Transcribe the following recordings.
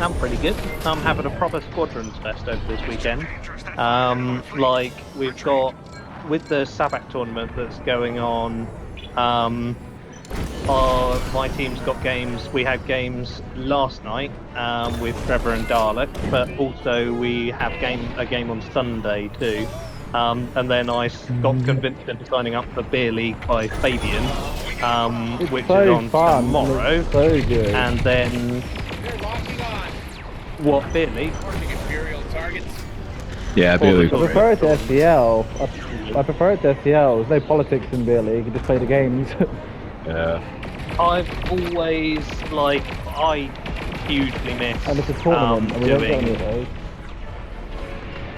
I'm pretty good. I'm having a proper squadrons fest over this weekend. Like we've got with the Sabak tournament that's going on. My team's got games. We had games last night with Trevor and Dalek, but also we have a game on Sunday too. And then I got convinced into signing up for Beer League by Fabian, which is on tomorrow. So good. And then what Beer League? Yeah, Beer League. I prefer it to SCL. I prefer it to SCL. There's no politics in Beer League. You just play the games. Yeah. I've always I hugely miss. And it's a tournament, and we don't get doing. any of those.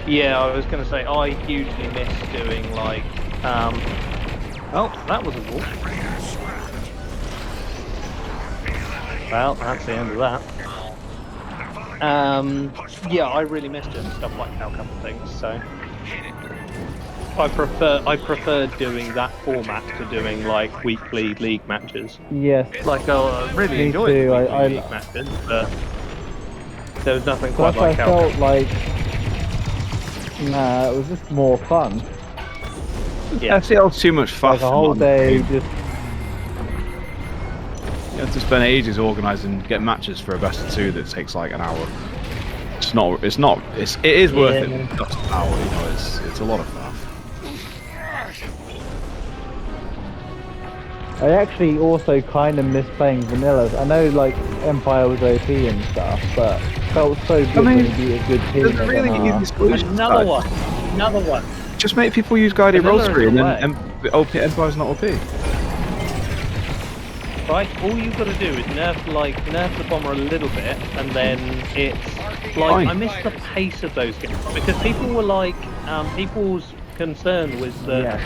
Yeah, I was going to say I hugely miss doing Oh, that was a wolf. Well, that's the end of that. Yeah, I really miss doing stuff like Cal Cup and things. So I prefer doing that format to doing like weekly league matches. Yes. Like I really enjoyed the weekly league matches, but there was nothing quite like Cal Cup. I felt like. Nah, it was just more fun. Yeah, FCL's too much fun. Like a whole day, just. You have to spend ages organising, get matches for a best of 2 that takes like an hour. It is worth it. Just an hour, you know. It's a lot of fun. I actually also kind of miss playing vanillas. I know like Empire was OP and stuff, but it felt so good when you beat a good team. Another one. Just make people use guided roll screen, and Empire's not OP. Right, all you've got to do is nerf the bomber a little bit, and then it's like I miss the pace of those games because people were like, people's concern was that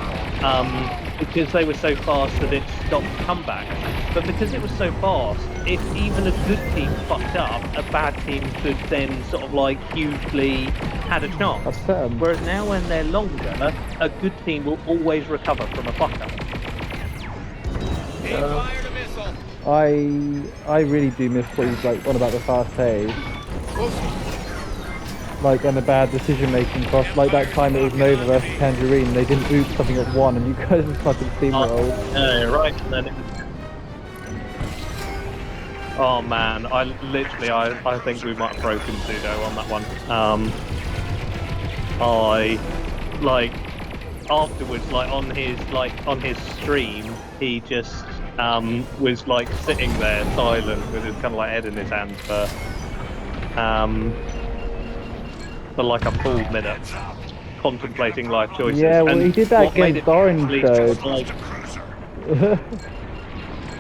because they were so fast that it stopped comebacks. But because it was so fast, if even a good team fucked up, a bad team could then sort of like hugely had a chance. Whereas now when they're longer, a good team will always recover from a fuck up. I really do miss what he's like on about the fast pace. Like, and the bad decision making cost, like that time it was Nova versus Tangerine, they didn't oop something at 1 and you guys just fucking steamrolled. Right, and then oh man, I think we might have broken Pseudo on that one. Afterwards, on his stream, he just was like sitting there silent with his kind of like head in his hand for like a full minute, contemplating life choices. Yeah, well, he did that against Orange though.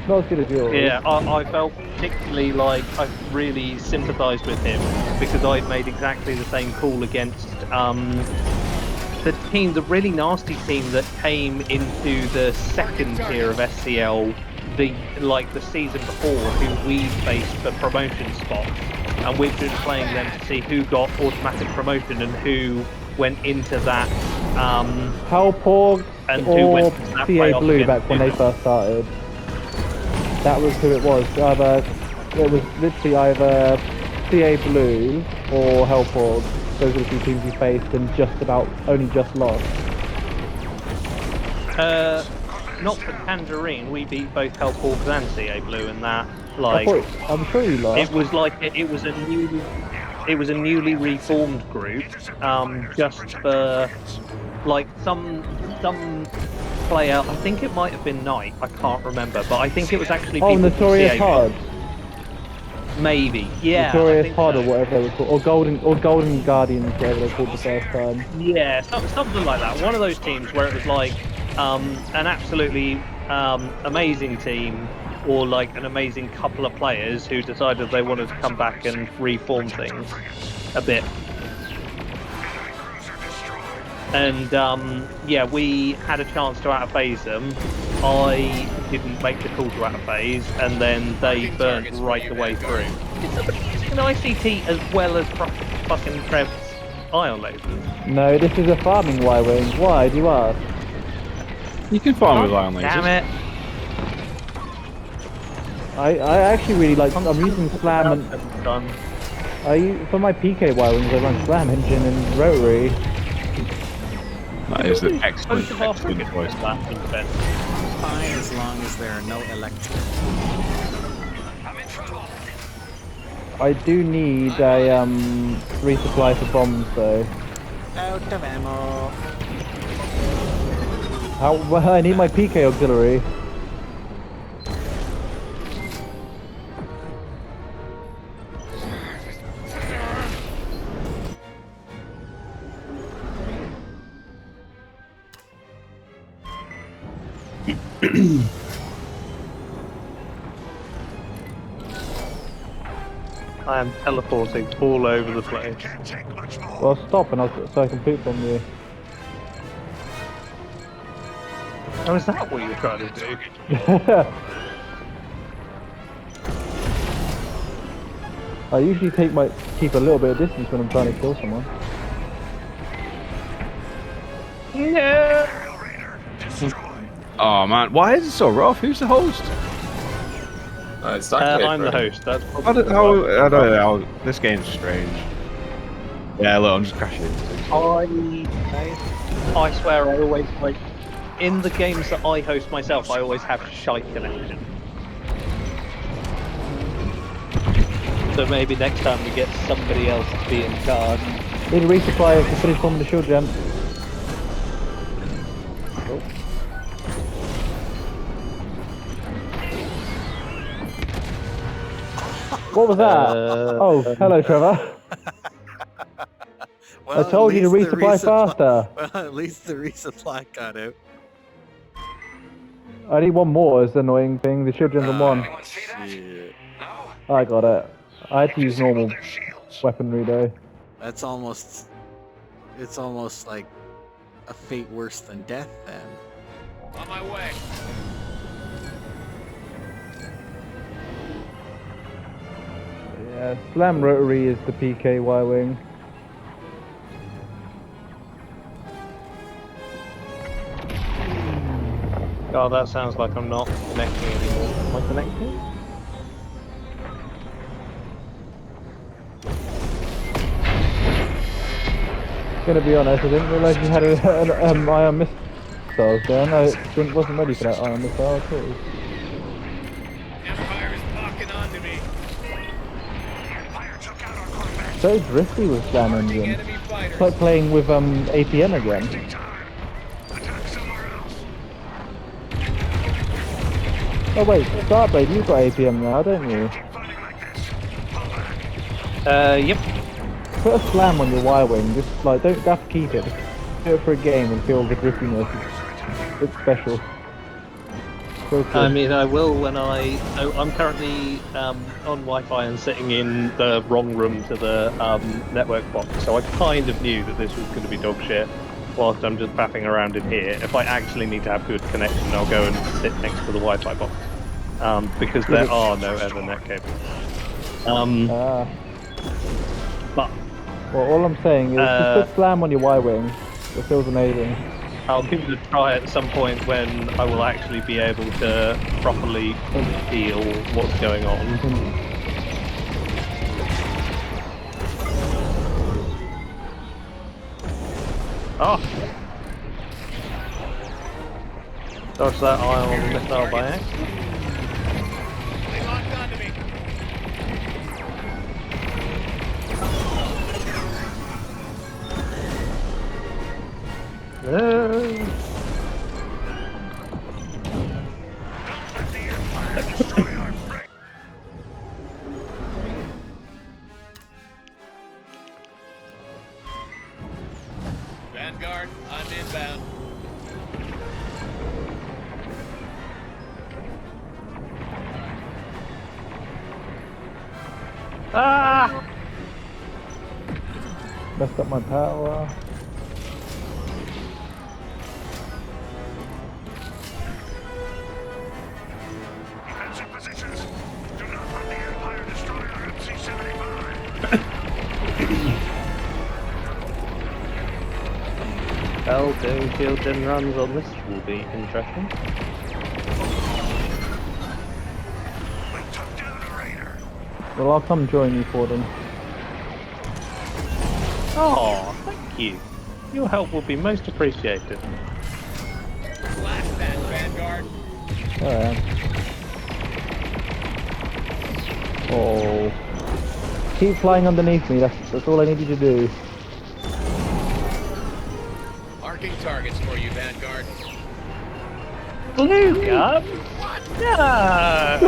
Not as good as yours. Yeah, I felt particularly like I really sympathised with him because I'd made exactly the same call against the really nasty team that came into the second tier of SCL the season before, who we faced for promotion spots, and we've been playing them to see who got automatic promotion and who went into that. Halporg and or who went to that TA Blue back when they first started. That was who it was. It was literally either TA Blue or Halporg. Those are the 2 teams we faced and only just lost. Not for Tangerine, we beat both Hellporgs and CA Blue in that. I'm sure you lost. It was a newly reformed group, just for some player. I think it might have been Knight. I can't remember, but I think it was actually people Notorious from CA Hard. Maybe, yeah. Notorious Hard or whatever they were called, or Golden Guardians, whatever they were called the first time. Yeah, something like that. One of those teams where it was like an absolutely amazing team, or like an amazing couple of players who decided they wanted to come back and reform things a bit. And yeah, we had a chance to out-of-phase them. I didn't make the call to out-of-phase, and then they burnt right the way through. It's an ICT as well as fucking Trev's ion lasers. No, this is a farming Y-Wing. Why, do you ask? You can farm with ion lasers. Damn it! I actually really like. I'm using Slam and For my PK Y-wings, I run Slam Engine and Rotary. That is an excellent, Both of our excellent frigates choice. have that in defense. Fine as long as there are no electric. I do need a resupply for bombs though. Out of ammo. Well, I need my PK auxiliary. I am teleporting all over the place. Well, stop and so I can poop on you. Oh, is that what you're trying to do? I usually keep a little bit of distance when I'm trying to kill someone. No! Oh man, why is it so rough? Who's the host? It's not I'm the host. That's I probably don't know. This game's strange. Yeah, look, I'm just crashing into things. I swear, I always like in the games that I host myself. I always have shite connection. So maybe next time we get somebody else to be in charge. Need a resupply to finish bombing the shield gen. Oh. What was that? Oh, hello, Trevor. Well, I told you to at least the resupply faster. Well, at least the resupply got out. I need one more is the annoying thing. The shield gen's on one. Shit. I got it. I had to use normal weaponry though. That's almost... It's almost like a fate worse than death then. On my way. Yeah, Slam Rotary is the PK Y-wing. Oh, that sounds like I'm not connecting anymore. Am I connecting? Gonna be honest, I didn't realise you had an ion missile there. No, wasn't ready for that ion missile at all. Empire is locking onto me. Empire took out our corvette. So drifty with Slam Engine. Enemy fighters. It's like playing with APM again. Attack somewhere else. Oh wait, Starblade, you've got APM now, don't you? Fighting like this. Pull back. Yep. Put a Slam on your Y-wing, just like, don't have to keep it. Just do it for a game and feel the driftiness. It's special. So cool. I mean, I will when I'm currently on Wi-Fi and sitting in the wrong room to the network box, so I kind of knew that this was going to be dog shit whilst I'm just faffing around in here. If I actually need to have good connection, I'll go and sit next to the Wi-Fi box, because there are no Ethernet cables. But Well, all I'm saying is just put Slam on your Y-wing. It feels amazing. I'll give it a try at some point when I will actually be able to properly feel what's going on. Oh! Dodge that ion missile by accident. They locked onto me. Vanguard, I'm inbound. Ah! Messed up my power. Defensive positions. Do not let the Empire destroy our MC-75. Well, doing field gen runs on this will be interesting. We took down a raider. Well, I'll come join you for them. Oh, thank you. Your help will be most appreciated. Blast that, Vanguard. Oh. Keep flying underneath me, that's all I need you to do. Marking targets for you, Vanguard. Blue gun? No!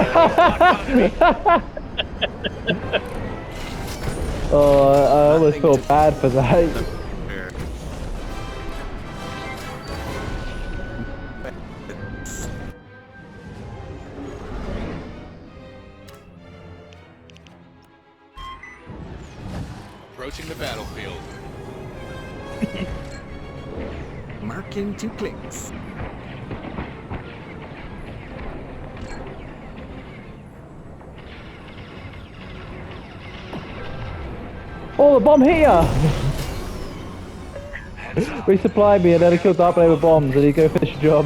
Oh, I almost Nothing feel to- bad for that. Fair. Approaching the battlefield. Marking 2 clicks. Oh, the bomb here! Resupply me and then I kill Dark Blade with bombs and you go finish your job.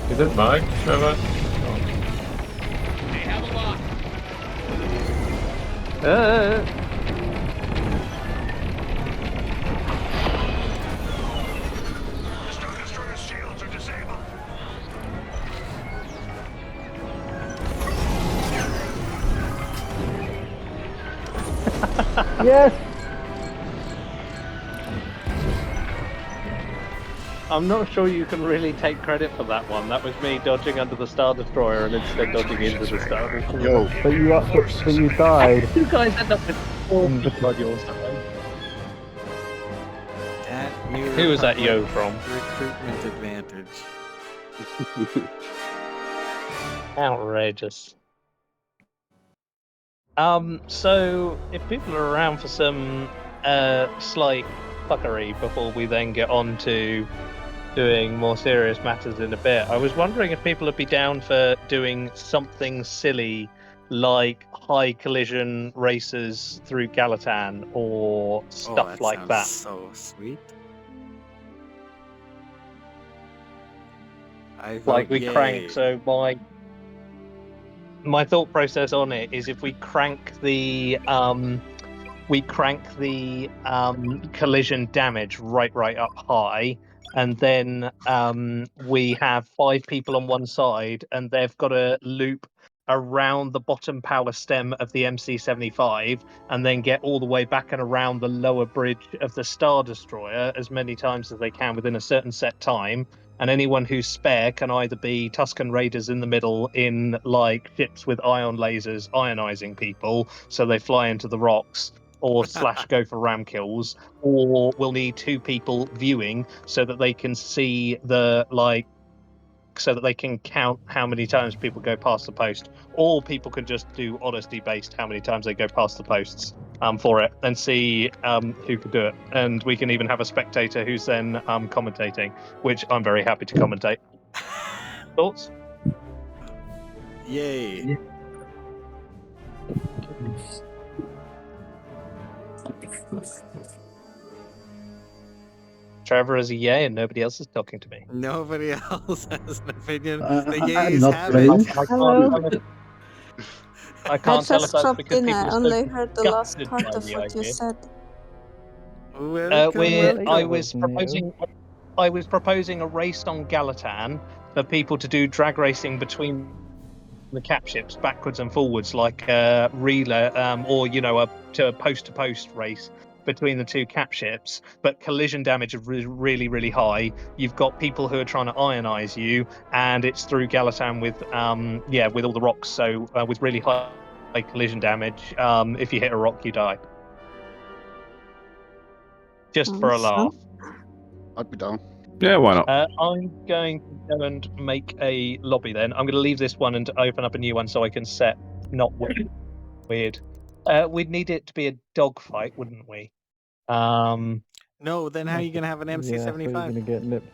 Is it mine, Trevor? They have a lock. The Star Destroyer shields are disabled. Yes! I'm not sure you can really take credit for that one. That was me dodging under the Star Destroyer and instead dodging into the Star Destroyer. Yo, But you died. You guys end up with 4 people on your side. That New Who was that Republic yo from? Recruitment advantage. Outrageous. So if people are around for some slight fuckery before we then get on to doing more serious matters in a bit, I was wondering if people would be down for doing something silly like high collision races through Galatan or stuff like sounds that. so sweet. I vote Like we yay. crank. So my thought process on it is if we crank the collision damage right up high, and then we have 5 people on one side and they've got to loop around the bottom power stem of the MC-75 and then get all the way back and around the lower bridge of the Star Destroyer as many times as they can within a certain set time. And anyone who's spare can either be Tusken Raiders in the middle in like ships with ion lasers ionizing people so they fly into the rocks, or / go for ram kills, or we'll need 2 people viewing so that they can see so that they can count how many times people go past the post, or people can just do honesty based how many times they go past the posts for it and see who could do it. And we can even have a spectator who's then commentating, which I'm very happy to commentate. Thoughts? Yay. Trevor is a yay and nobody else is talking to me. Nobody else has an opinion. The I'm yays not have playing. it. Hello. I can't tell if just that's dropped because in. people I are so only heard the last disgusted part by of the what you idea. said. I was proposing a race on Galatan for people to do drag racing between the cap ships backwards and forwards, like a relay, or to post race between the 2 cap ships. But collision damage is really, really high. You've got people who are trying to ionize you, and it's through Galatan with with all the rocks. So with really high collision damage, if you hit a rock, you die. Just for a Sounds fun. laugh. I'd be down. Yeah, why not? I'm going to go and make a lobby then. I'm going to leave this one and open up a new one so I can set not weird. We'd need it to be a dogfight, wouldn't we? No, then how are you going to have an Yeah, so you're MC-75? gonna get nipped.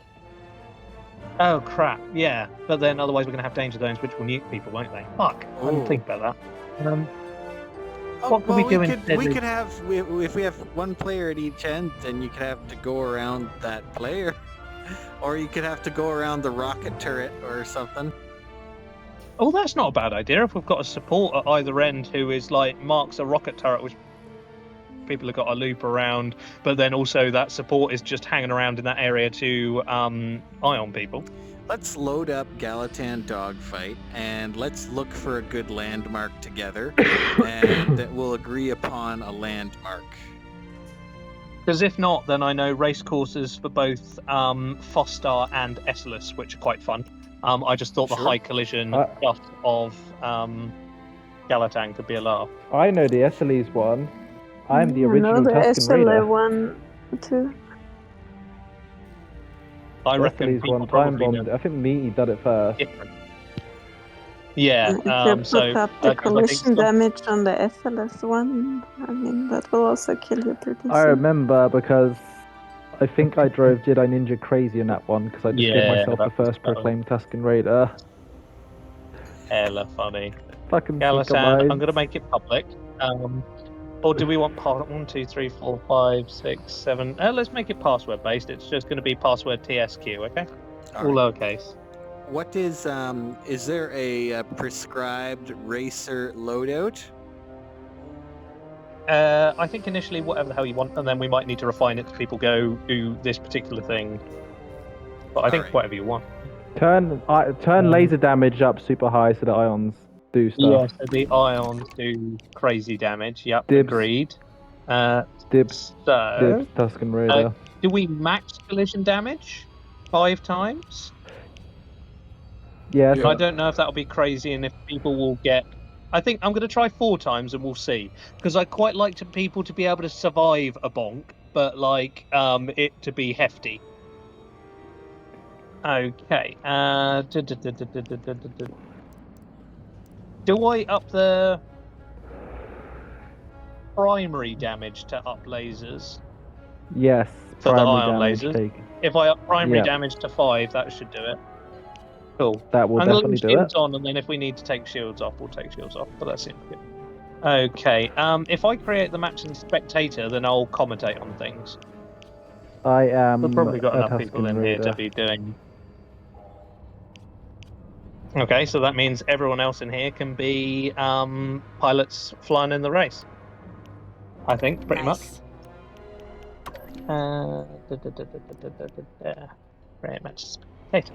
Oh crap! Yeah, but then otherwise we're going to have danger zones which will nuke people, won't they? Fuck! I didn't think about that. What could we do instead? We could have, if we have 1 player at each end, then you could have to go around that player. Or you could have to go around the rocket turret or something. Oh, that's not a bad idea. If we've got a support at either end who is like marks a rocket turret, which people have got to loop around, but then also that support is just hanging around in that area to ion people. Let's load up Galatan Dogfight and let's look for a good landmark together, and we'll agree upon a landmark. Because if not, then I know race courses for both Fostar and Esselus, which are quite fun. I just thought the Sure. high collision stuff of Galatan could be a laugh. I know the Esseles one. I'm the I know original the Tusken SLA Raider. one too. I reckon Esseles people one time probably know bombed. I think Meaty did it first. different. Yeah, If you put so up the 'cause I think collision damage on the SLS one, I mean, that will also kill you pretty I soon. remember because I think I drove Jedi Ninja crazy in that one because I just gave myself the that was first proclaimed Tusken Raider. hella funny. Fucking Galatan, I'm Seeker going to make it public. Or do we want 1, 2, 3, 4, 5, 6, 7? Let's make it password based. It's just going to be password TSQ, okay? All lowercase. What is there a prescribed racer loadout? I think initially whatever the hell you want, and then we might need to refine it to people go do this particular thing. But I think Alright. whatever you want. Turn laser damage up super high so the ions do stuff. Yeah, so the ions do crazy damage. Yep, Dibs. agreed. Dibs So, Tusken Raider. do we max collision damage 5 times? Yes. Yeah. I don't know if that'll be crazy and if people will get. I think I'm going to try 4 times and we'll see. Because I quite like people to be able to survive a bonk, but like it to be hefty. Okay. Do I up the primary damage to up lasers Yes. for the Primary ion damage lasers? take. If I up primary Yeah. damage to 5, that should do it. Cool. That will I'm going to definitely leave do shields it. on, and then if we need to take shields off, we'll take shields off. But that seems good. Okay. If I create the match in spectator, then I'll commentate on things. I am We've probably got a enough Tusken people in Raider. here to be doing. Okay, so that means everyone else in here can be pilots flying in the race. I think pretty much. Very much spectator.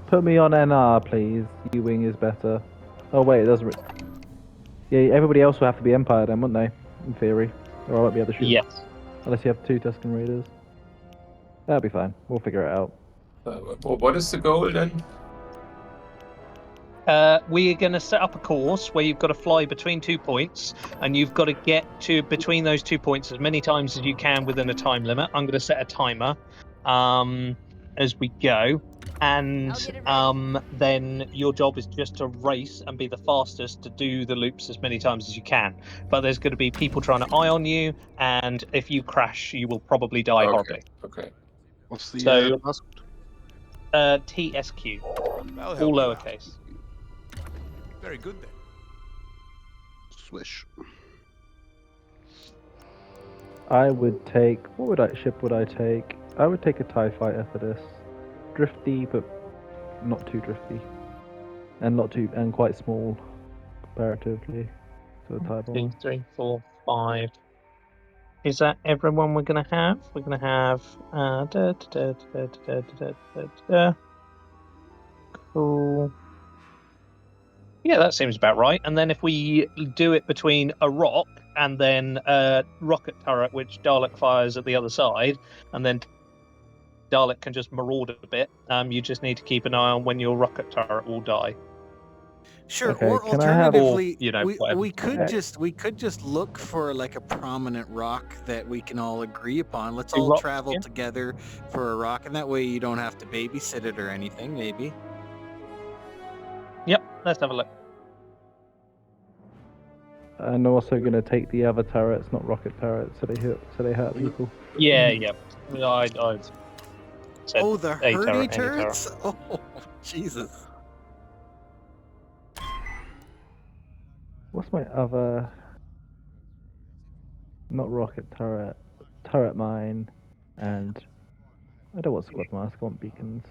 Put me on NR, please. U-wing is better. Oh wait, it doesn't. Yeah, everybody else will have to be Empire then, wouldn't they? In theory, or I won't be able to shoot. Yes. Unless you have 2 Tusken Raiders. That'll be fine. We'll figure it out. What is the goal then? We are going to set up a course where you've got to fly between 2 points, and you've got to get to between those 2 points as many times as you can within a time limit. I'm going to set a timer as we go, and then your job is just to race and be the fastest to do the loops as many times as you can. But there's going to be people trying to eye on you, and if you crash, you will probably die horribly. Okay. What's the So, password? TSQ, I'll help all you out. lowercase. Very good then. Swish. I would take. What ship would I take? I would take a TIE fighter for this. Drifty, but not too drifty, and quite small comparatively to a TIE 2, bomber. 3, 4, 5. Is that everyone we're going to have? We're going to have. Cool. Yeah, that seems about right. And then if we do it between a rock and then a rocket turret, which Dalek fires at the other side, and then Dalek can just marauder a bit, you just need to keep an eye on when your rocket turret will die. Sure. Okay, Or can I have- alternatively, Or, we could Okay. just look for like a prominent rock that we can all agree upon. Let's Two all rocks, travel yeah. together for a rock, and that way you don't have to babysit it or anything. Maybe. Yep, let's have a look. And also going to take the other turrets, not rocket turrets, so they hurt people. Yeah. I'd said Oh, the a turret, hurdy any turret. turrets! Oh, Jesus. What's my other? Not rocket turret, turret mine, and I don't want squad mask. I want beacons.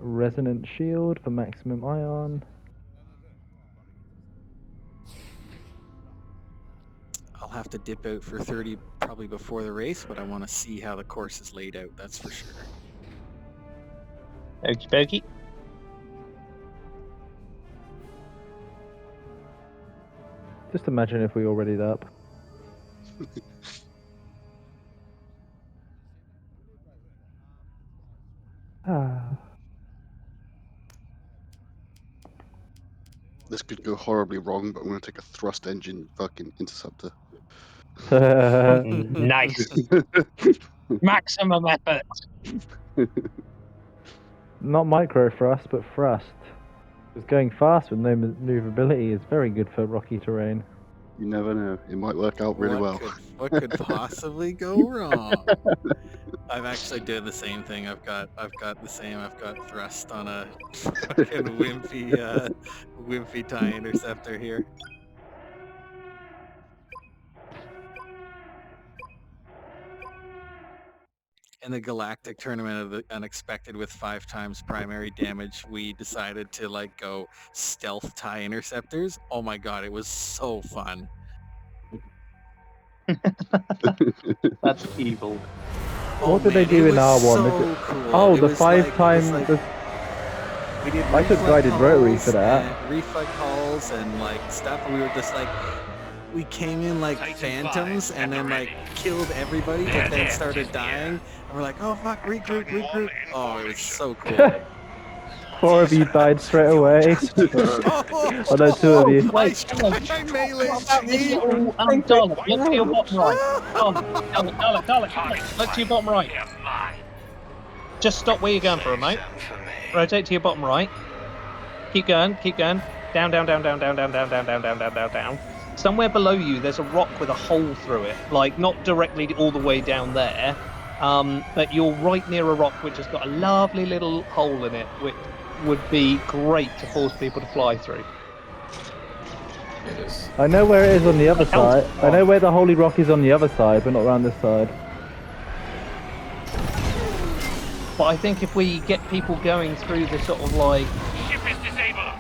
Resonant shield for maximum ion. have to dip out for 30 probably before the race, but I want to see how the course is laid out, that's for sure. Okie dokie. Just imagine if we all readied up. This could go horribly wrong, but I'm going to take a thrust engine fucking interceptor. Nice. Maximum effort. Not micro thrust, but thrust. Because going fast with no maneuverability is very good for rocky terrain. You never know. It might work out really well. What could possibly go wrong? I'm actually doing the same thing. I've got the same. I've got thrust on a fucking wimpy tie interceptor here. In the Galactic Tournament of the Unexpected with 5 times primary damage, we decided to like go stealth tie interceptors. Oh my god, it was so fun. That's evil. What did they do in R1? So cool. Oh, It the was 5 like- times. it was like- We did I took reflect guided rotary calls for that. and reflect calls and like stuff, and we were just like, we came in like phantoms and then like killed everybody, but then started dying, and we're like, oh fuck, regroup. Oh, it was so cool. 4 of you died straight away. Oh no, 2 of you. Wait, hang on. melee Dalek, look to your bottom right. Dalek, look to your bottom right. Just stop where you're going for a moment. Rotate to your bottom right. Keep going. Down. Somewhere below you, there's a rock with a hole through it. Like, not directly all the way down there, but you're right near a rock which has got a lovely little hole in it, which would be great to force people to fly through. It is. I know where it is on the other side. I know where the holy rock is on the other side, but not around this side. But I think if we get people going through the sort of like... Ship is disabled.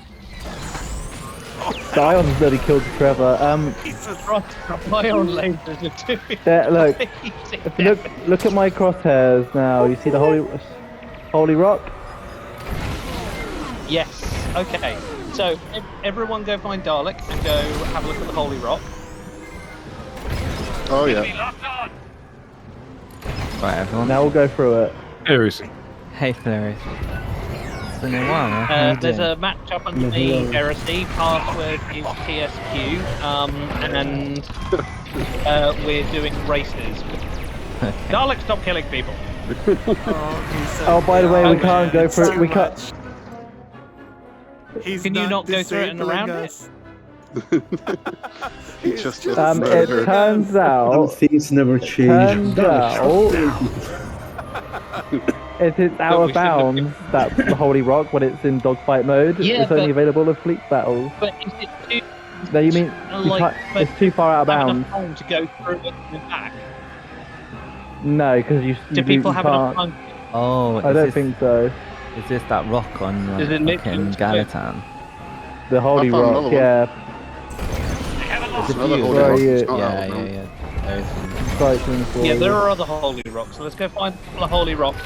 The Ion's nearly killed Trevor. Ion lasers are doing There, look. amazing If you look at my crosshairs now. You see the holy rock? Yes. Okay. So everyone go find Dalek and go have a look at the Holy Rock. Oh Be yeah. locked on. Right, everyone. Now we'll go through it. Seriously. Hey, Flurry. It's been a while, huh? How you There's doing? a match up under the Heresy. Password is TSQ. And we're doing races. Dalek, stop killing people. Oh, by the way, we can't go It's through it. too We can't. much. He's Can you not go through it and around it? He just It murdered. turns out. Things never change. Turns out. It is out of bounds, that the Holy Rock, when it's in dogfight mode. Yeah, it's only but- available in fleet battles. But is it too... No, you mean you like, can't, it's too far out of have bounds. enough time to go through it and back? No, because you Do people you have enough can't. time? Oh, I don't think so. Is this that rock on Is it fucking literally- Galatan? The Holy I found Rock, another one. yeah. They have a Is lock. it Another you? holy Where rock. are you? It's not Yeah, out, no. yeah. There's one. Cycling for Yeah, you. there are other Holy Rocks, so let's go find the Holy Rock